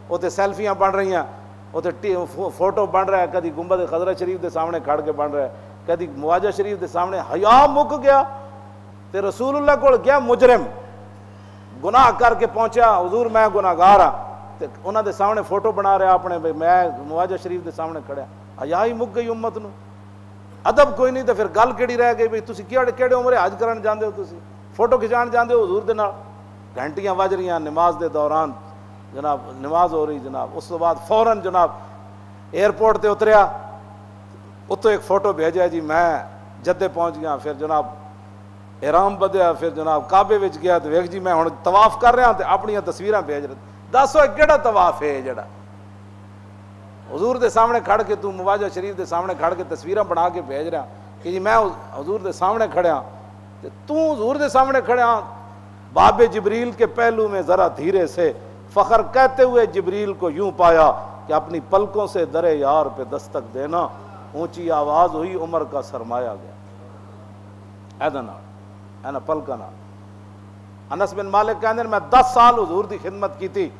उत्ते सैल्फियां बन रही, उत्ते फोटो बन रहा है, कभी गुंबद खजरा शरीफ के सामने खड़ के बन रहा है, कभी मुआजा शरीफ के सामने। हया मुक गया तो रसूलुल्लाह को गया मुजरिम, गुनाह करके पहुंचा, हुजूर मैं गुनाहगार हाँ, तो उन्होंने सामने फोटो बना रहा अपने, भाई मैं मुआजा शरीफ के सामने खड़ा। हया ही मुक गई उम्मत नूं, अदब कोई नहीं, तो फिर गल किहड़ी रह गई, भाई तुसीं किहड़े उम्रे हज करन जांदे हो, तुसीं फोटो खिचाण जांदे हो हुजूर दे नाल। घंटियां वज रही नमाज के दौरान, जनाब नमाज हो रही जनाब, उस तो बाद फौरन जनाब एयरपोर्ट पर उतरिया, उत्तों एक फोटो भेजा जी मैं जद्दे पहुँच गया, फिर जनाब एहराम बदया, फिर जनाब काबे विच गया, तो वेख जी मैं हुण तवाफ कर रहा, तो अपनी तस्वीरां भेज रहे। दसो किहड़ा तवाफ है जिहड़ा हुजूर के सामने खड़ के तू मुआजा शरीफ के सामने खड़ के तस्वीरां बना के भेज रहा कि जी मैं हुजूर के सामने खड़िया, तो तू हुजूर के सामने खड़िया। बाबे जिब्रील के पहलू में ज़रा धीरे से फ़ख्र कहते हुए जिब्रील को यूं पाया कि अपनी पलकों से दरे यार पे दस्तक देना, ऊंची आवाज़ हुई, उमर का सरमाया गया। ऐदा ना है ना पलका ना। अनस बिन मालिक कहते मैं 10 साल हुजूर की खिदमत की थी,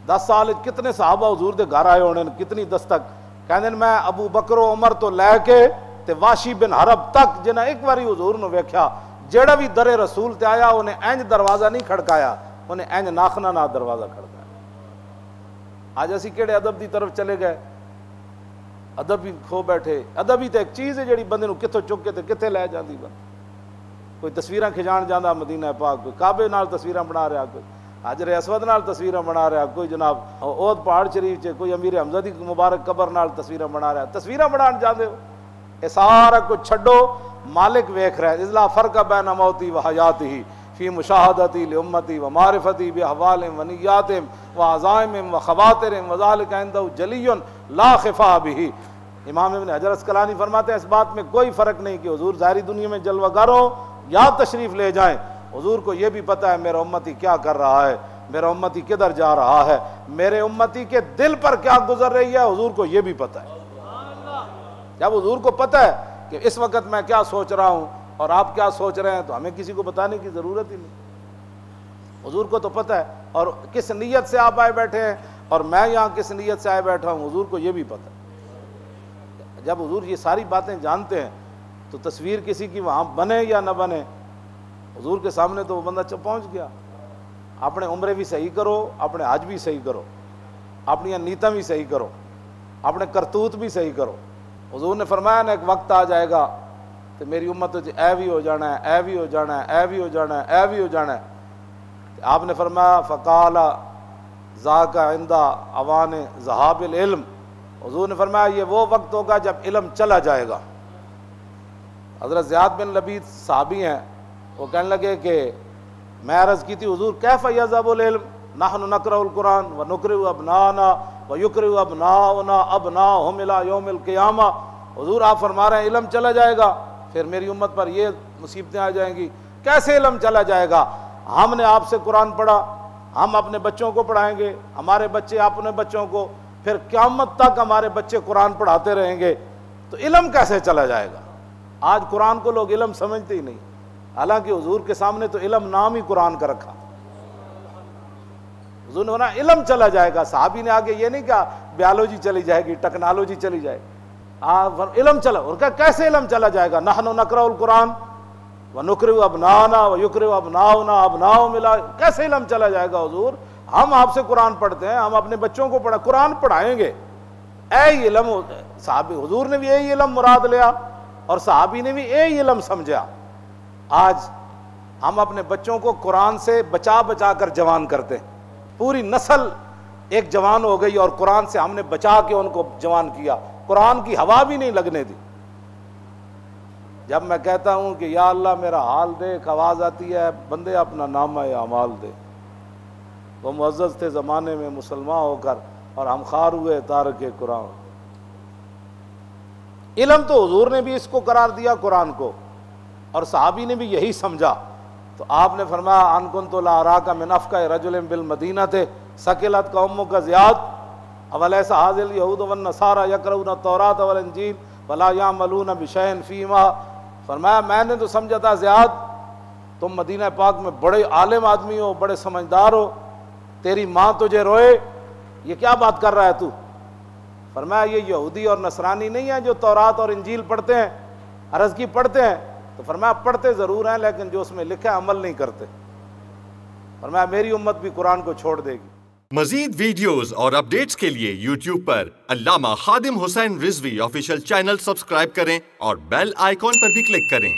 10 साल कितने सहाबा हुजूर के घर आए होने, कितनी दस्तक। कहते मैं अबू बकरो उमर तो लैके ते वाशी बिन हरब तक जिन्हें एक बारी हुजूर ने वेख्या, जेड़ा भी दरे रसूल ते आया उन्हें इंज दरवाजा नहीं खड़काया, उन्हें इंज नाखना ना दरवाजा खड़काया। आज असी केड़े अदब की तरफ चले गए, अदब भी खो बैठे। अदब ही तो एक चीज़ है जी बंदे कितों चुक के कितने लै जाती। बंद कोई तस्वीर खिचाण जाता मदीना पाक, कोई काबे नाल तस्वीर बना रहा, कोई हाजर असवद नाल तस्वीर बना रहा, कोई जनाब ओद पहाड़ शरीफ च कोई अमीर हमजा दी मुबारक कबर नाल तस्वीर बना रहा। तस्वीर बनाने जाते हो, ये सारा कुछ छड्डो, मालिक वेख रहा है। इज़ला फ़र्क़ बैन मौती व हयाती फ़ी मुशाहदती लि उम्मती व मारिफती बि अहवालिहिम व निय्यातिहिम व अज़ाइमिहिम व ख़वातिरिहिम व ज़ालिका इंदहु जलियुन ला ख़िफ़ा बिही। इमाम इब्न हजर अस्क़लानी फरमाते हैं इस बात में कोई फ़र्क नहीं कि हुज़ूर ज़ाहिरी दुनिया में जलवागर हो या तशरीफ़ ले जाएँ, हुज़ूर को यह भी पता है मेरा उम्मती क्या कर रहा है, मेरा उम्मती किधर जा रहा है, मेरे उम्मती के दिल पर क्या गुजर रही है, हुज़ूर को यह भी पता है। जब हुज़ूर को पता है कि इस वक्त मैं क्या सोच रहा हूँ और आप क्या सोच रहे हैं, तो हमें किसी को बताने की ज़रूरत ही नहीं। हुज़ूर को तो पता है, और किस नीयत से आप आए बैठे हैं और मैं यहाँ किस नीयत से आए बैठा हूँ, हुज़ूर को यह भी पता है। जब हुज़ूर ये सारी बातें जानते हैं तो तस्वीर किसी की वहाँ बने या न बने, हुज़ूर के सामने तो वो बंदा पहुँच गया। अपने उम्रे भी सही करो, अपने हज भी सही करो, अपनी नीयतां भी सही करो, अपने करतूत भी सही करो। हुज़ूर ने फरमाया ना एक वक्त आ जाएगा तो मेरी उम्मत ऐ भी हो जाना है, ऐ भी हो जाना है, ऐ भी हो जाना है, ऐ भी हो जाना है। आपने फरमाया फ़क़ाला ज़ाका इंदा अवान ज़हाबिल इल्म, हुज़ूर ने फरमाया ये वो वक्त होगा जब इल्म चला जाएगा। हज़रत ज़ियाद बिन लबीद साहबी हैं, वो कहने लगे कि मैं अर्ज़ की थी हुज़ूर कैफ़ यज़हबुल इल्म नहनु नक़रउल कुरान व नुक़रिउ अबनाना व युक़रिउ अबनाउना अबनाहुम इला यौमिल क़ियामा। हुज़ूर आप फरमा रहे हैं इल्म चला जाएगा, फिर मेरी उम्मत पर ये मुसीबतें आ जाएंगी। कैसे इल्म चला जाएगा? हमने आपसे कुरान पढ़ा, हम अपने बच्चों को पढ़ाएंगे, हमारे बच्चे अपने बच्चों को, फिर क़यामत तक हमारे बच्चे कुरान पढ़ाते रहेंगे, तो इल्म कैसे चला जाएगा? आज कुरान को लोग इल्म समझते ही नहीं, हालांकि हुजूर के सामने तो इल्म नाम ही कुरान का रखा। हुजूर ने बोला इल्म चला जाएगा, साहबी ने आगे ये नहीं कहा बायोलॉजी चली जाएगी, टेक्नोलॉजी चली जाएगी, इल्म चला। उनका कैसे इल्म चला जाएगा? नहनु नक़रउल कुरान व नुक़रिउ अबनाना व युक़रिउ अबनाउना अबनाहुम इला, कैसे इल्म चला जाएगा हुजूर? हम आपसे कुरान पढ़ते हैं, हम अपने बच्चों को कुरान पढ़ाएंगे। ऐ इल्म साहबी, हुजूर ने भी यही इल्म मुराद लिया और साहबी ने भी यही इल्म समझा। आज हम अपने बच्चों को कुरान से बचा बचा कर जवान करते हैं, पूरी नस्ल एक जवान हो गई और कुरान से हमने बचा के उनको जवान किया, कुरान की हवा भी नहीं लगने दी। जब मैं कहता हूं कि या अल्लाह मेरा हाल देख, आवाज़ आती है बंदे अपना नामा अमाल दे। वो मुअज़्ज़ज़ थे ज़माने में मुसलमान होकर और हम खार हुए तारके कुरान। इल्म तो हुजूर ने भी इसको करार दिया कुरान को, और सहाबी ने भी यही समझा। तो आपने फरमाया अनकुन्तु ला अराका मिन अफ़क़ा रजुलिन बिल मदीना थे सकिलत का उम्मुका ज़ियाद अवलैसा हाज़िल यहूद वन नसारा यक़रऊन तौरात वल इंजील वला यअमलून बिशैइन फ़ीमा। फरमाया मैंने तो समझा था ज़ियाद तुम मदीना पाक में बड़े आलिम आदमी हो, बड़े समझदार हो, तेरी माँ तुझे रोए ये क्या बात कर रहा है तू? फरमाया ये यहूदी और नसरानी नहीं है जो तौरात और इंजील पढ़ते हैं, अर्ज़ की पढ़ते हैं। तो फरमाया पढ़ते ज़रूर हैं लेकिन जो उसमें लिखा है अमल नहीं करते। फरमाया मेरी उम्मत भी कुरान को छोड़ देगी। मजीद वीडियोस और अपडेट्स के लिए YouTube पर Allama Khadim Hussain Rizvi official channel subscribe करें और बेल आइकॉन पर भी क्लिक करें।